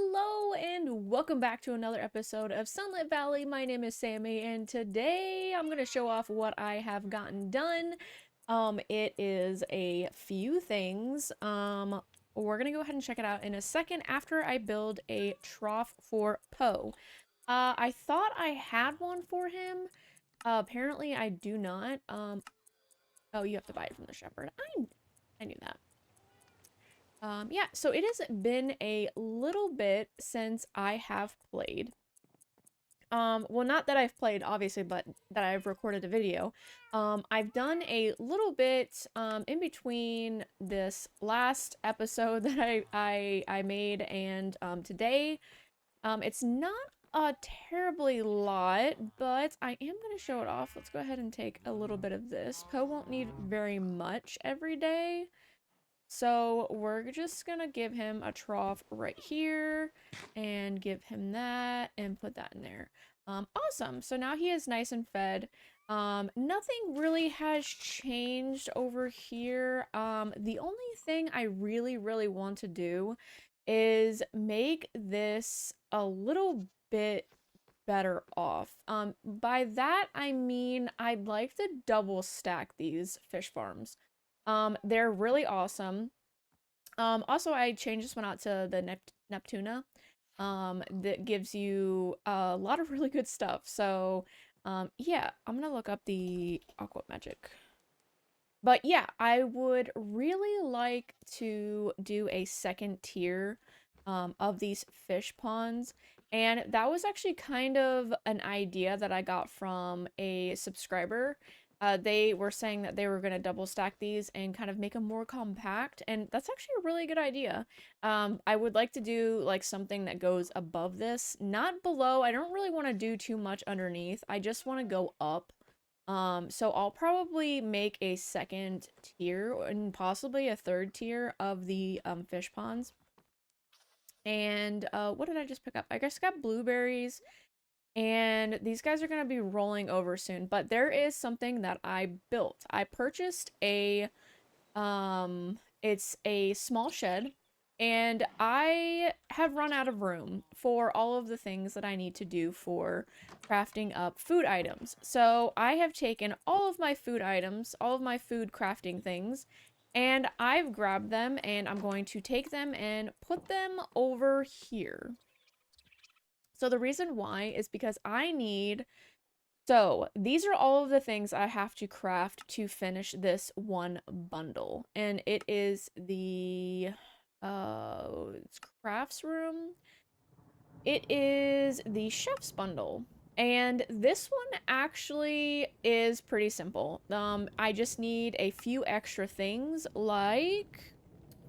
Hello and welcome back to another episode of Sunlit Valley. My name is Sammy and today I'm going to show off what I have gotten done. It is a few things. We're going to go ahead and check it out in a second after I build a trough for Poe. I thought I had one for him. Apparently I do not. Oh, you have to buy it from the shepherd. I knew that. Yeah, so it has been a little bit since I have played. Well, not that I've played, obviously, but that I've recorded a video. I've done a little bit, in between this last episode that I made and, today. It's not a terribly lot, but I am going to show it off. Let's go ahead and take a little bit of this. Poe won't need very much every day. So we're just gonna give him a trough right here and give him that and put that in there. Awesome. So now he is nice and fed. Nothing really has changed over here. The only thing I really want to do is make this a little bit better off. By that I mean I'd like to double stack these fish farms. They're really awesome. Also, I changed this one out to the Neptuna. That gives you a lot of really good stuff. So, yeah, I'm gonna look up the Aqua Magic. But yeah, I would really like to do a second tier of these fish ponds. And that was actually kind of an idea that I got from a subscriber. They were saying that they were going to double stack these and kind of make them more compact. And that's actually a really good idea. I would like to do like something that goes above this, not below. I don't really want to do too much underneath. I just want to go up. So I'll probably make a second tier and possibly a third tier of the fish ponds. And what did I just pick up? I guess I got blueberries, and these guys are going to be rolling over soon. But there is something that I built. I purchased a it's a small shed, and I have run out of room for all of the things that I need to do for crafting up food items. So I have taken all of my food items, all of my food crafting things, and I've grabbed them and I'm going to take them and put them over here. So the reason why is because I need, so these are all of the things I have to craft to finish this one bundle. And it is the it's crafts room. It is the chef's bundle. And this one actually is pretty simple. I just need a few extra things like,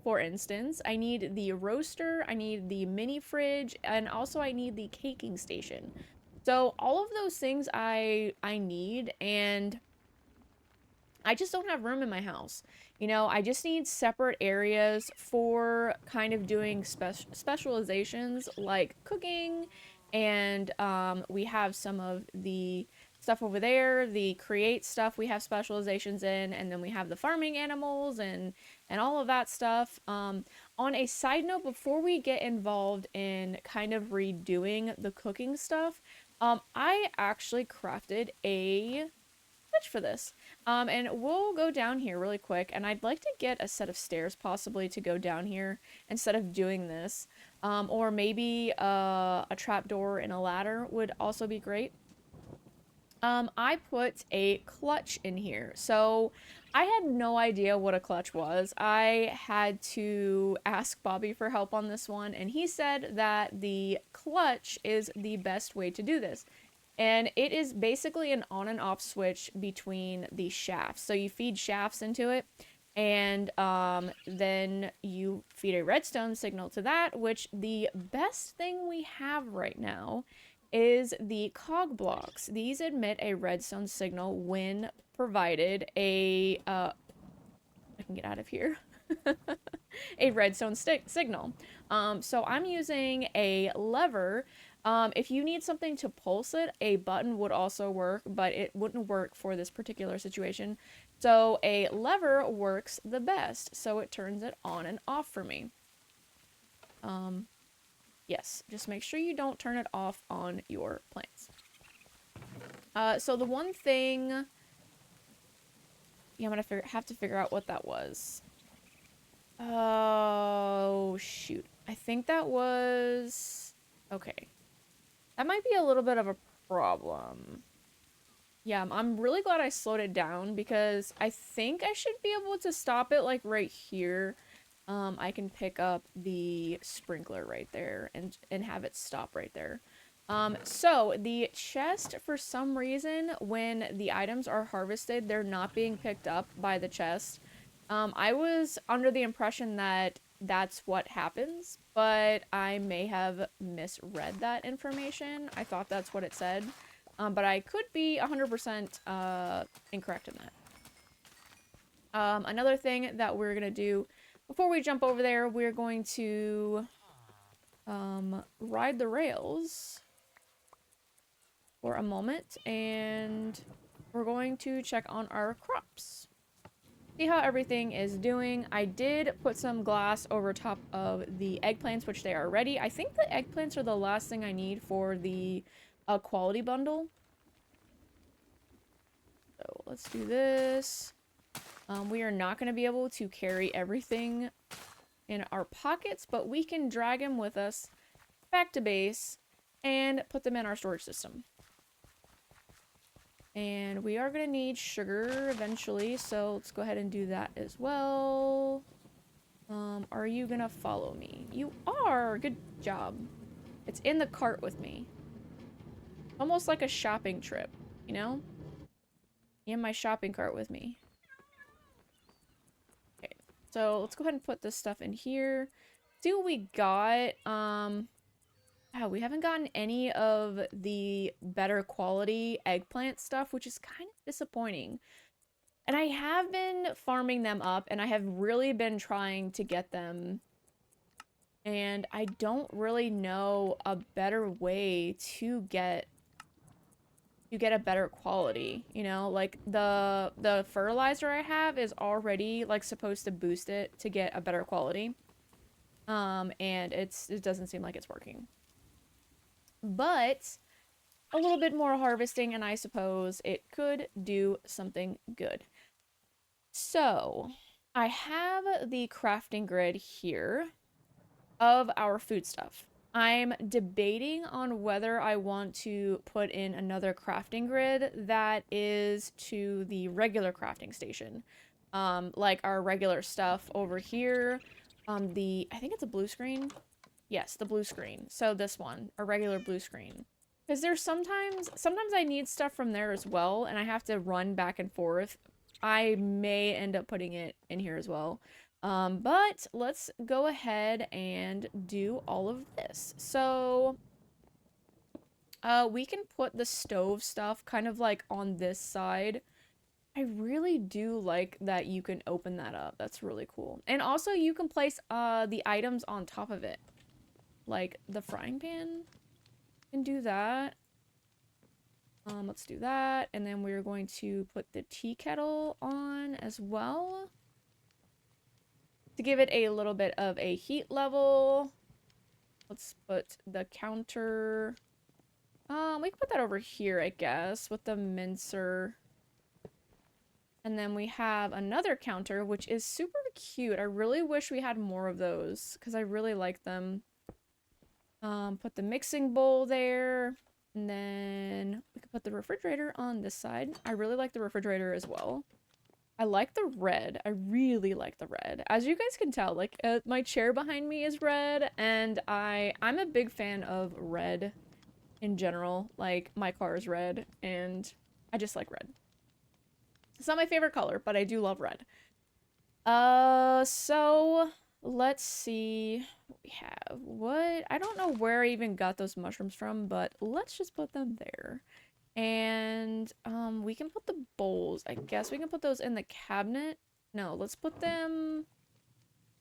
for instance, I need the roaster, I need the mini fridge, and also I need the caking station. So all of those things I need, and I just don't have room in my house. You know, I just need separate areas for kind of doing specializations like cooking, and we have some of the stuff over there, the create stuff we have specializations in, and then we have the farming animals and all of that stuff. On a side note, before we get involved in kind of redoing the cooking stuff, I actually crafted a switch for this. And we'll go down here really quick, and I'd like to get a set of stairs possibly to go down here instead of doing this. Or maybe a trapdoor and a ladder would also be great. I put a clutch in here. So I had no idea what a clutch was. I had to ask Bobby for help on this one, and he said that the clutch is the best way to do this. And it is basically an on and off switch between the shafts. So you feed shafts into it, and then you feed a redstone signal to that, which the best thing we have right now is the cog blocks. These emit a redstone signal when provided a I can get out of here. A redstone signal. So I'm using a lever. If you need something to pulse it, a button would also work, but it wouldn't work for this particular situation. So a lever works the best, so it turns it on and off for me. Yes, just make sure you don't turn it off on your plants. So the one thing... Yeah, I'm gonna have to figure out what that was. Oh, shoot. I think that was... Okay. That might be a little bit of a problem. Yeah, I'm really glad I slowed it down because I think I should be able to stop it like right here. I can pick up the sprinkler right there and have it stop right there. So the chest, for some reason, when the items are harvested, they're not being picked up by the chest. I was under the impression that that's what happens, but I may have misread that information. I thought that's what it said. But I could be 100% incorrect in that. Another thing that we're going to do before we jump over there, we're going to ride the rails for a moment, and we're going to check on our crops. See how everything is doing. I did put some glass over top of the eggplants, which they are ready. I think the eggplants are the last thing I need for the quality bundle. So let's do this. We are not going to be able to carry everything in our pockets, but we can drag them with us back to base and put them in our storage system. And we are going to need sugar eventually, so let's go ahead and do that as well. Are you going to follow me? You are! Good job. It's in the cart with me. Almost like a shopping trip, you know? In my shopping cart with me. Okay, so let's go ahead and put this stuff in here. See what we got. We haven't gotten any of the better quality eggplant stuff, which is kind of disappointing. And I have been farming them up, and I have really been trying to get them. And I don't really know a better way to get a better quality, you know? Like the fertilizer I have is already like supposed to boost it to get a better quality. And it doesn't seem like it's working. But a little bit more harvesting, and I suppose it could do something good. So, I have the crafting grid here of our food stuff. I'm debating on whether I want to put in another crafting grid that is to the regular crafting station. Like our regular stuff over here. I think it's a blue screen. Yes, the blue screen. So this one, a regular blue screen. Because there's sometimes I need stuff from there as well, and I have to run back and forth. I may end up putting it in here as well. But let's go ahead and do all of this. So, we can put the stove stuff kind of like on this side. I really do like that you can open that up. That's really cool. And also you can place the items on top of it. Like the frying pan can do that. Let's do that. And then we're going to put the tea kettle on as well to give it a little bit of a heat level. Let's put the counter. We can put that over here, I guess, with the mincer. And then we have another counter, which is super cute. I really wish we had more of those because I really like them. Put the mixing bowl there. And then we could put the refrigerator on this side. I really like the refrigerator as well. I like the red. I really like the red. As you guys can tell, like, my chair behind me is red, and I'm a big fan of red in general. Like, my car is red, and I just like red. It's not my favorite color, but I do love red. So let's see what we have. I don't know where I even got those mushrooms from, but let's just put them there. And we can put the bowls. I guess we can put those in the cabinet. No, let's put them.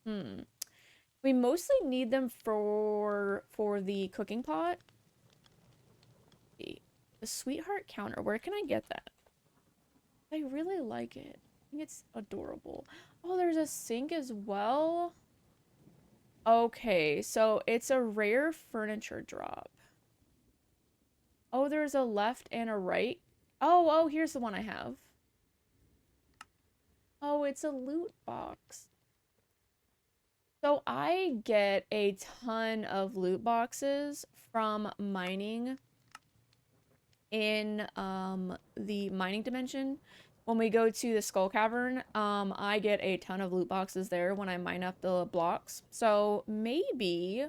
We mostly need them for the cooking pot. The sweetheart counter. Where can I get that? I really like it. I think it's adorable. Oh, there's a sink as well. Okay, so it's a rare furniture drop. Oh, there's a left and a right. Oh, here's the one I have. Oh, it's a loot box. So I get a ton of loot boxes from mining in the mining dimension. When we go to the Skull Cavern, I get a ton of loot boxes there when I mine up the blocks. So maybe,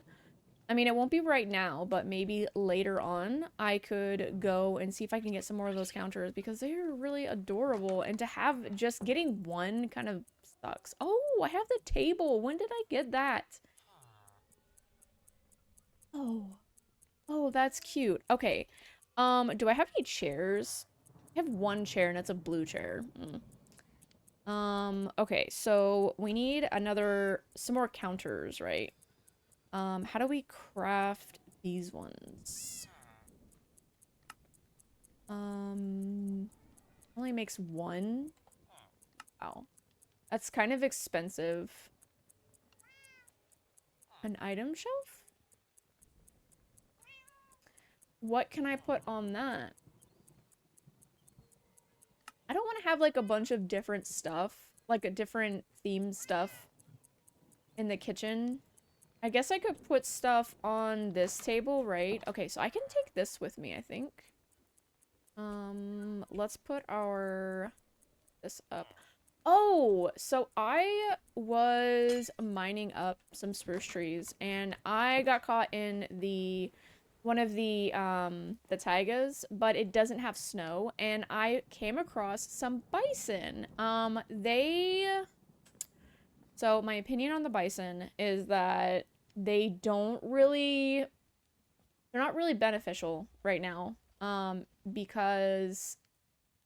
I mean, it won't be right now, but maybe later on I could go and see if I can get some more of those counters because they're really adorable. And to have just getting one kind of sucks. Oh, I have the table. When did I get that? Oh, oh, that's cute. Okay. Do I have any chairs? I have one chair and it's a blue chair. Okay, so we need some more counters, right? How do we craft these ones? Only makes one. Wow. That's kind of expensive. An item shelf? What can I put on that? I don't want to have like a bunch of different stuff, like a different themed stuff in the kitchen. I guess I could put stuff on this table, right? Okay, so I can take this with me, I think. Let's put this up. Oh, so I was mining up some spruce trees and I got caught in one of the taigas, but it doesn't have snow and I came across some bison. So my opinion on the bison is that they're not really beneficial right now. Because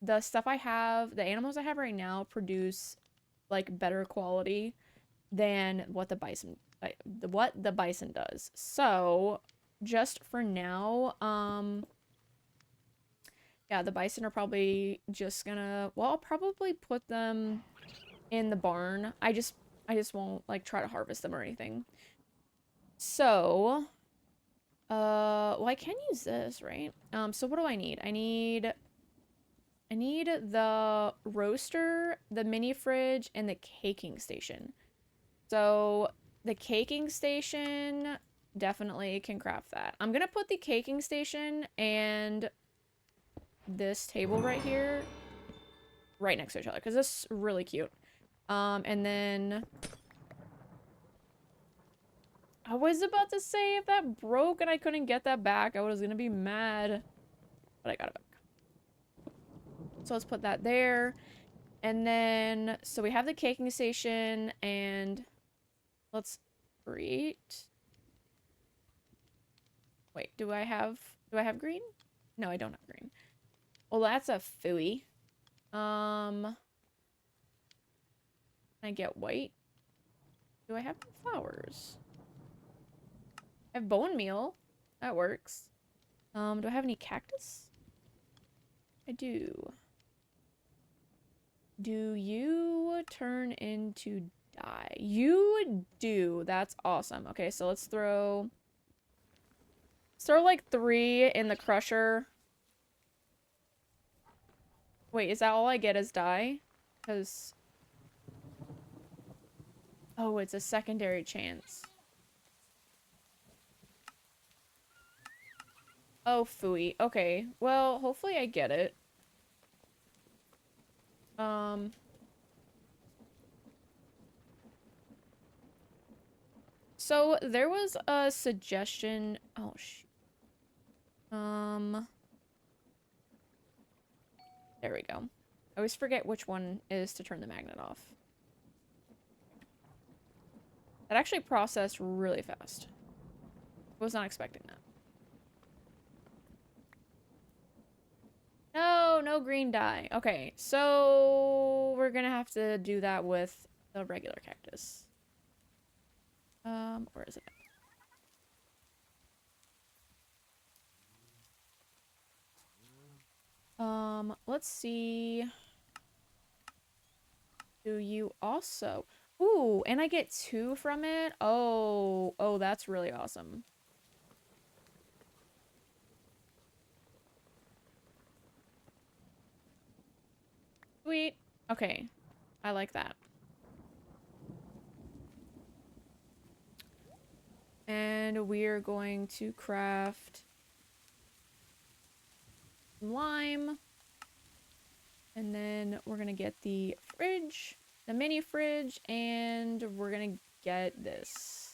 the animals I have right now produce like better quality than what the bison does. So, just for now, yeah, the bison are probably just gonna, well, I'll probably put them in the barn. I just won't like try to harvest them or anything. So, well, I can use this, right? So what do I need? I need the roaster, the mini fridge, and the caking station. So the caking station definitely can craft that. I'm gonna put the caking station and this table right here right next to each other because this is really cute. And then I was about to say if that broke and I couldn't get that back, I was gonna be mad, but I got it back. So let's put that there. And then, so we have the caking station and let's create. Wait, do I have green? No, I don't have green. Well, that's a phooey. Can I get white? Do I have flowers? I have bone meal. That works. Do I have any cactus? I do. Do you turn into dye? You do. That's awesome. Okay, so let's throw like 3 in the crusher. Wait, is that all I get as dye? Because oh, it's a secondary chance. Oh, phooey. Okay. Well, hopefully I get it. Um So there was a suggestion. Oh, there we go. I always forget which one is to turn the magnet off. That actually processed really fast. I was not expecting that. No, no green dye. Okay, so we're gonna have to do that with the regular cactus. Where is it? Let's see. Do you also... Ooh, and I get 2 from it? Oh, Oh, that's really awesome. Sweet. Okay. I like that. And we're going to craft lime. And then we're gonna get the fridge, the mini fridge, and we're gonna get this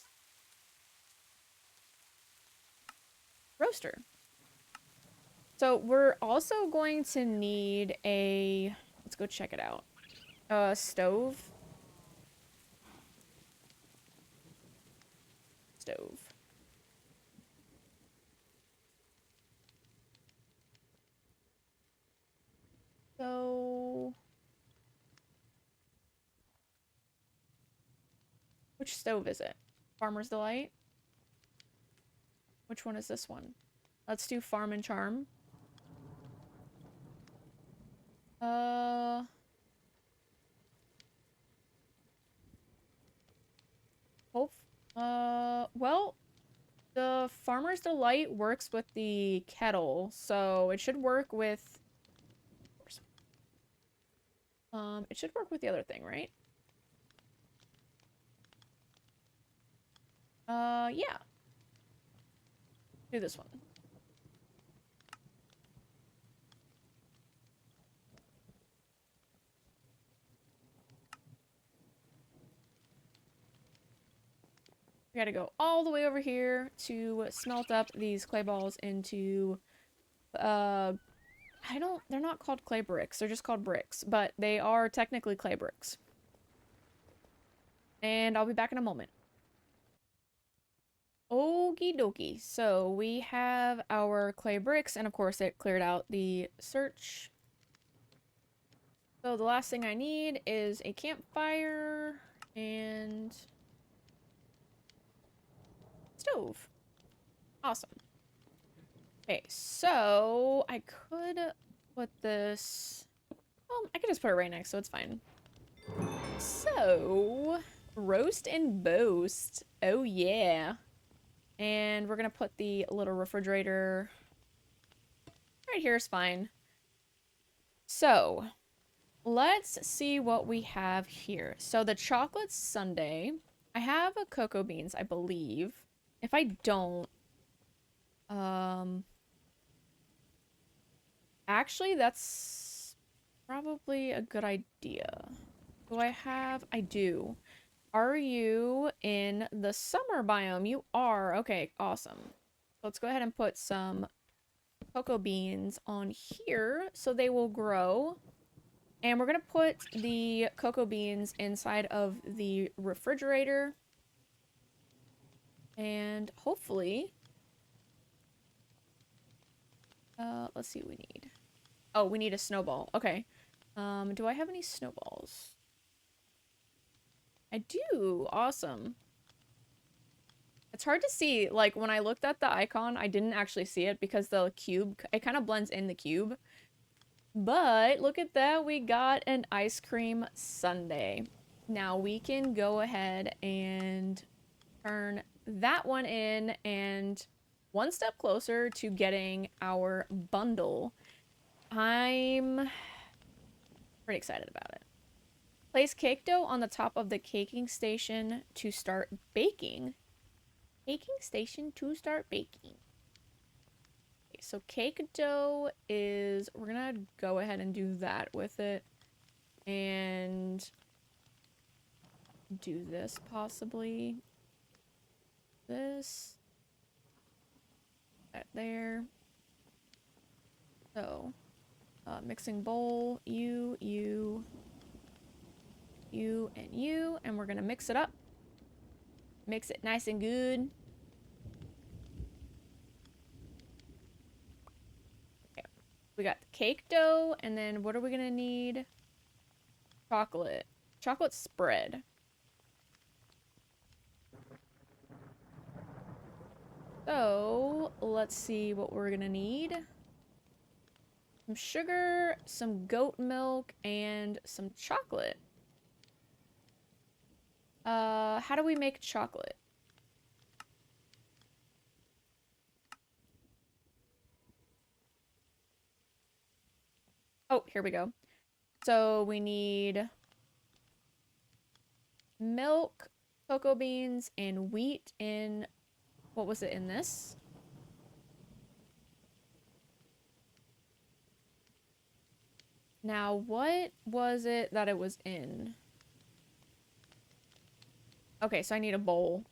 roaster. So we're also going to need a, let's go check it out. A stove. Stove. So, which stove is it? Farmer's Delight? Which one is this one? Let's do Farm and Charm. Uh, hope. Well, the Farmer's Delight works with the kettle, so it should work with. It should work with the other thing, right? Yeah. Do this one. We gotta go all the way over here to smelt up these clay balls into, they're not called clay bricks, they're just called bricks, but they are technically clay bricks. And I'll be back in a moment. Okie dokie. So we have our clay bricks, and of course it cleared out the search. So the last thing I need is a campfire and stove. Awesome. Okay, so I could put this... Well, I could just put it right next, so it's fine. So, roast and boast. Oh, yeah. And we're gonna put the little refrigerator right here is fine. So, let's see what we have here. So, the chocolate sundae. I have a cocoa beans, I believe. If I don't, actually, that's probably a good idea. Do I have? I do. Are you in the summer biome? You are. Okay, awesome. Let's go ahead and put some cocoa beans on here so they will grow. And we're going to put the cocoa beans inside of the refrigerator. And hopefully... let's see what we need. Oh, we need a snowball. Okay. Do I have any snowballs? I do. Awesome. It's hard to see. Like, when I looked at the icon, I didn't actually see it because the cube, it kind of blends in the cube. But look at that. We got an ice cream sundae. Now we can go ahead and turn that one in and one step closer to getting our bundle. I'm pretty excited about it. Place cake dough on the top of the caking station to start baking. Baking station to start baking. Okay, so cake dough is, we're gonna go ahead and do that with it. And do this possibly. This. That there. So, mixing bowl, you, and you, and we're gonna mix it up. Mix it nice and good. Okay, we got the cake dough, and then what are we gonna need? Chocolate. Chocolate spread. So, let's see what we're gonna need. Some sugar, some goat milk, and some chocolate. How do we make chocolate? Oh, here we go. So we need milk, cocoa beans, and wheat in, what was it in this? Now, what was it that it was in? Okay, so I need a bowl.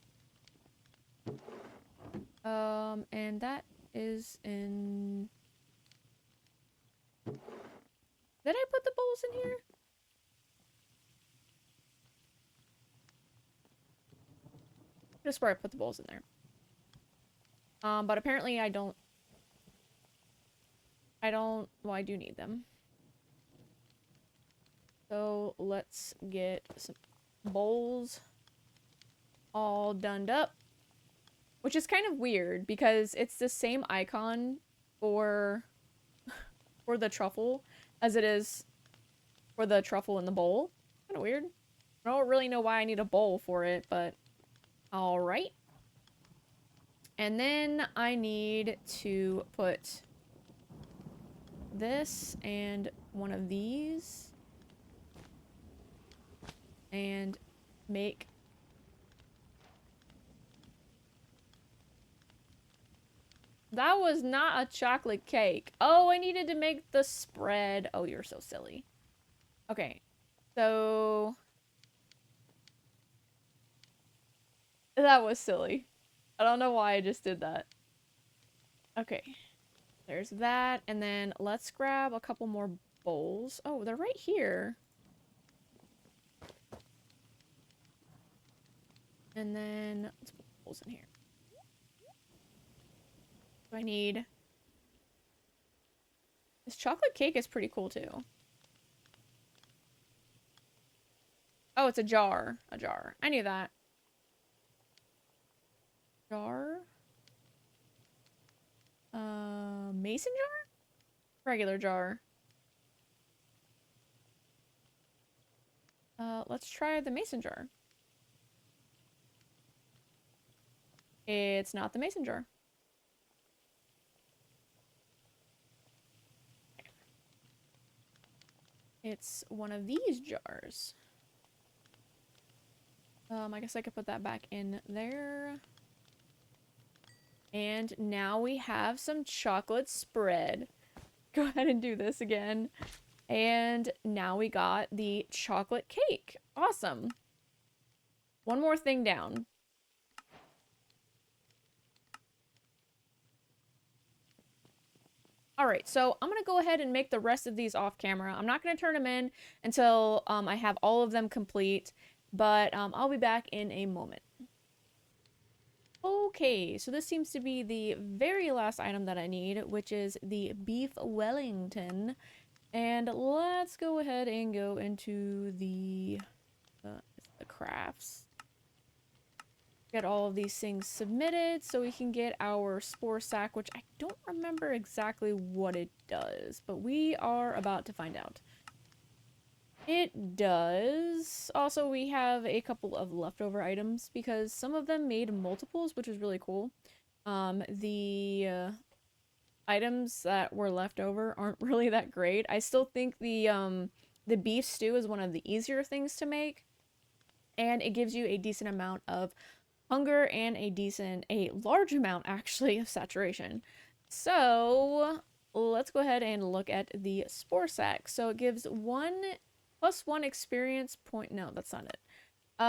And that is in... Did I put the bowls in here? I swear I put the bowls in there. But apparently well, I do need them. So let's get some bowls all done up. Which is kind of weird because it's the same icon for the truffle as it is for the truffle in the bowl. Kind of weird. I don't really know why I need a bowl for it, but alright. And then I need to put this and one of these and make that was not a chocolate cake. Oh, I needed to make the spread. Oh, you're so silly. Okay. So that was silly. I don't know why I just did that. Okay. There's that. And then let's grab a couple more bowls. Oh, they're right here. And then let's put bowls in here. I need... This chocolate cake is pretty cool too. Oh, it's a jar. A jar. I knew that. Jar? Mason jar? Regular jar. Let's try the mason jar. It's not the mason jar. It's one of these jars. I guess I could put that back in there. And now we have some chocolate spread. Go ahead and do this again. And now we got the chocolate cake. Awesome. One more thing down. Alright, so I'm going to go ahead and make the rest of these off camera. I'm not going to turn them in until I have all of them complete, but I'll be back in a moment. Okay, so this seems to be the very last item that I need, which is the beef Wellington. And let's go ahead and go into the crafts. Get all of these things submitted so we can get our spore sack, which I don't remember exactly what it does, but we are about to find out. It does. Also, we have a couple of leftover items because some of them made multiples, which is really cool. The items that were left over aren't really that great. I still think the beef stew is one of the easier things to make, and it gives you a decent amount of hunger and a large amount actually of saturation. So let's go ahead and look at the spore sack. So it gives +1 experience point. No, that's not it.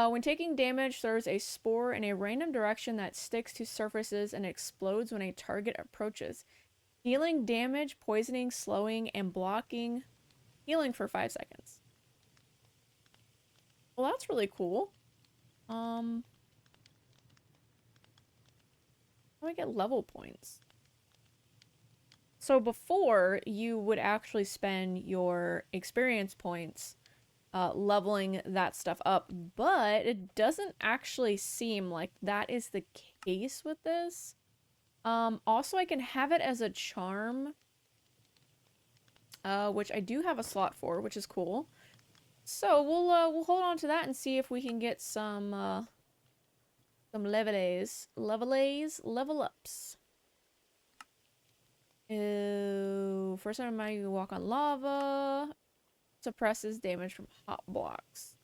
When taking damage, throws a spore in a random direction that sticks to surfaces and explodes when a target approaches. Healing damage, poisoning, slowing, and blocking healing for 5 seconds. Well, that's really cool. How do I get level points? So before, you would actually spend your experience points leveling that stuff up, but it doesn't actually seem like that is the case with this. Also, I can have it as a charm, which I do have a slot for, which is cool. So we'll hold on to that and see if we can get some level ups. Ew. First time you walk on lava. Suppresses damage from hot blocks.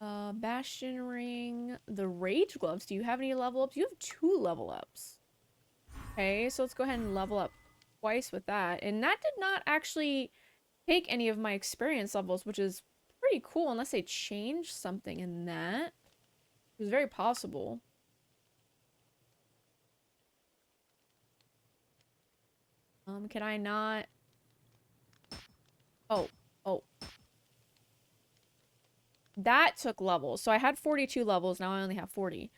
Bastion ring. The rage gloves. Do you have any level ups? You have 2 level ups. Okay, so let's go ahead and level up twice with that. And that did not actually take any of my experience levels, which is pretty cool unless they changed something in that. It was very possible. Can I not? Oh, oh. That took levels. So I had 42 levels, now I only have 40.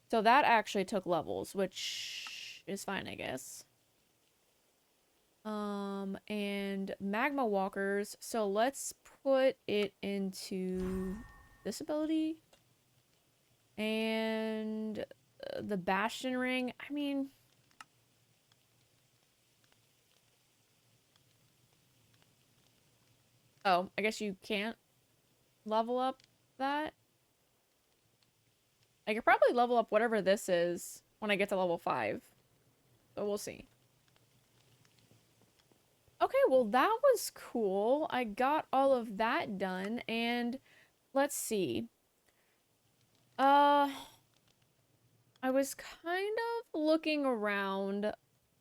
So that actually took levels, which is fine, I guess. And magma walkers. So let's put it into this ability. And the bastion ring. I mean, oh, I guess you can't level up that. I could probably level up whatever this is when I get to level 5. So we'll see. Okay, well that was cool. I got all of that done, and let's see. Uh, I was kind of looking around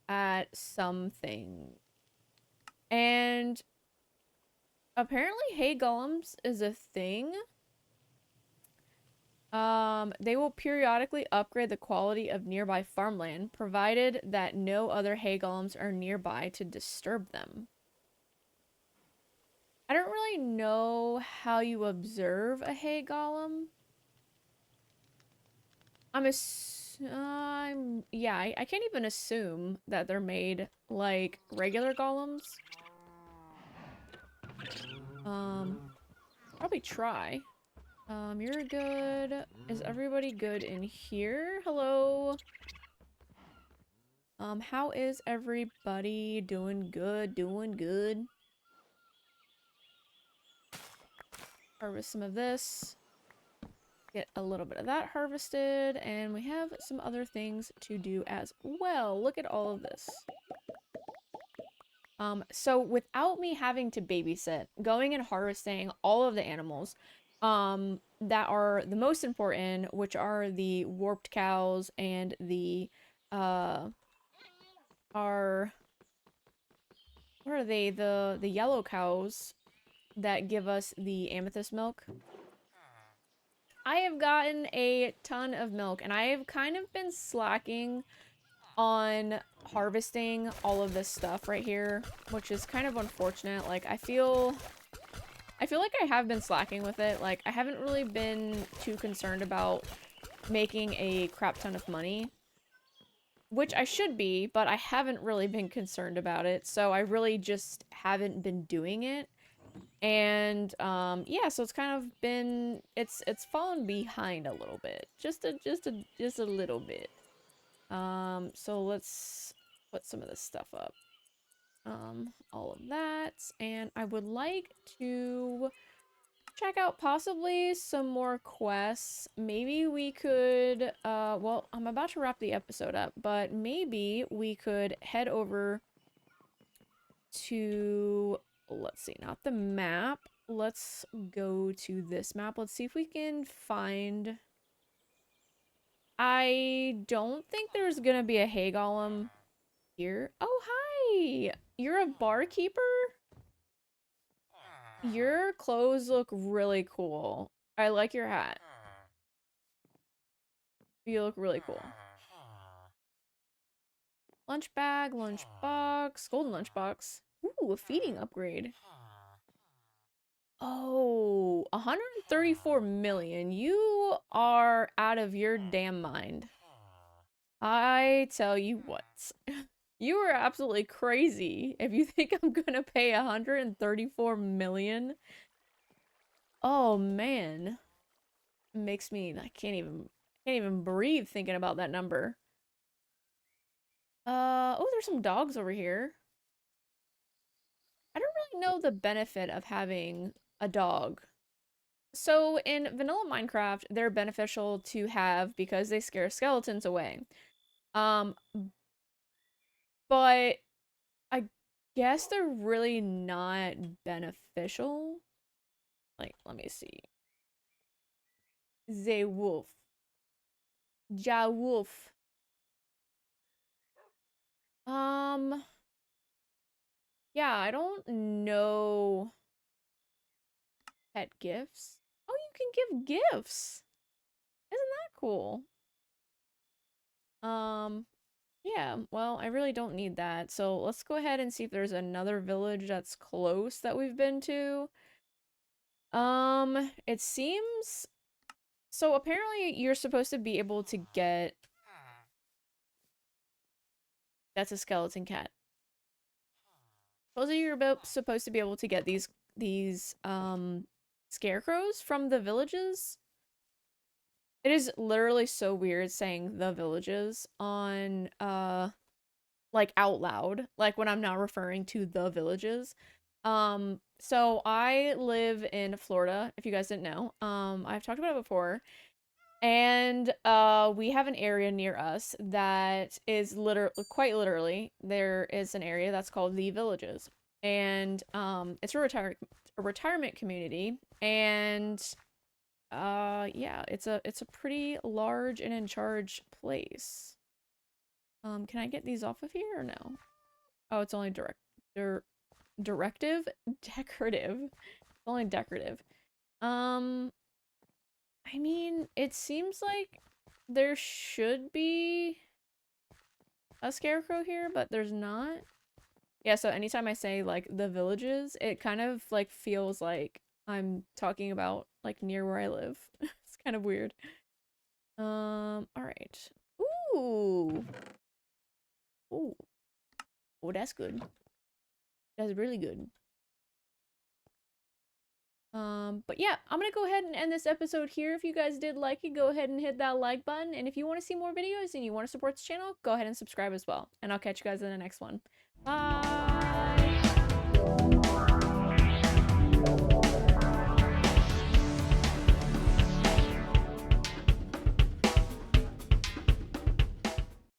at something, and apparently hay golems is a thing. They will periodically upgrade the quality of nearby farmland, provided that no other hay golems are nearby to disturb them. I don't really know how you observe a hay golem. Yeah, I can't even assume that they're made like regular golems. Probably try. You're good. Is everybody good in here? Hello? How is everybody? Doing good, doing good. Harvest some of this. Get a little bit of that harvested, and we have some other things to do as well. Look at all of this. So without me having to babysit, going and harvesting all of the animals, that are the most important, which are the warped cows and the, are, what are they? The yellow cows that give us the amethyst milk. I have gotten a ton of milk, and I have kind of been slacking on harvesting all of this stuff right here, which is kind of unfortunate. Like, I feel like I have been slacking with it. Like, I haven't really been too concerned about making a crap ton of money, which I should be, but I haven't really been concerned about it. So I really just haven't been doing it. And yeah, so it's kind of been it's fallen behind a little bit. Just a little bit. So let's put some of this stuff up. All of that, and I would like to check out possibly some more quests. Maybe we could, well, I'm about to wrap the episode up, but maybe we could head over to, let's see, not the map. Let's go to this map. Let's see if we can find, I don't think there's gonna be a hay golem here. Oh, hi! You're a barkeeper? Your clothes look really cool. I like your hat. You look really cool. Lunch bag, lunch box, golden lunch box. Ooh, a feeding upgrade. Oh, 134 million. You are out of your damn mind. I tell you what. You are absolutely crazy if you think I'm gonna pay 134 million. Oh man. It makes me I can't even breathe thinking about that number. Oh, there's some dogs over here. I don't really know the benefit of having a dog. So in vanilla Minecraft, they're beneficial to have because they scare skeletons away. Um, but I guess they're really not beneficial. Like, let me see. The wolf. Ja wolf. Um, yeah, I don't know pet gifts. Oh, you can give gifts. Isn't that cool? Um, yeah, well, I really don't need that. So let's go ahead and see if there's another village that's close that we've been to. It seems so apparently you're supposed to be able to get that's a skeleton cat. Supposedly you're supposed to be able to get these scarecrows from the villages. It is literally so weird saying the villages on like out loud, like when I'm not referring to the villages. So I live in Florida, if you guys didn't know. I've talked about it before. And we have an area near us that is quite literally there is an area that's called the Villages. And it's a retirement community and yeah, it's a pretty large and in charge place. Can I get these off of here or no? Oh, it's only directive? Decorative. It's only decorative. Um, I mean, it seems like there should be a scarecrow here, but there's not. Yeah, so anytime I say like the villages, it kind of like feels like I'm talking about like near where I live. It's kind of weird. All right. Ooh. Ooh. Oh, that's good. That's really good. But yeah, I'm gonna go ahead and end this episode here. If you guys did like it, go ahead and hit that like button. And if you want to see more videos and you want to support this channel, go ahead and subscribe as well. And I'll catch you guys in the next one. Bye!